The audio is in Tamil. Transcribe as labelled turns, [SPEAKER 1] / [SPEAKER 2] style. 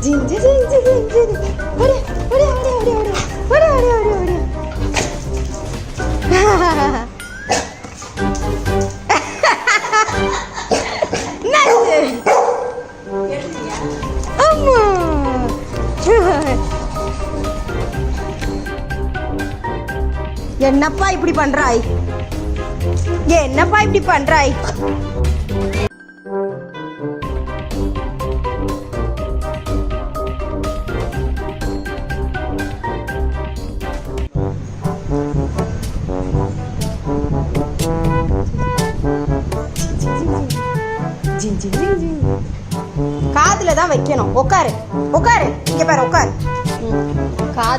[SPEAKER 1] ஜிஞ்சு ஜிஞ்சு ஜிஞ்சு ஒரே ஒரே ஒரே ஒரே ஒரே ஒரே ஒரே ஒரே அம்மா என்னப்பா இப்படி பண்றாய்? என்னப்பா இப்படி பண்றாய்? காதுல தான் வைக்கணும். உட்காரு உட்காரு, இங்க பாரு உட்காரு. காது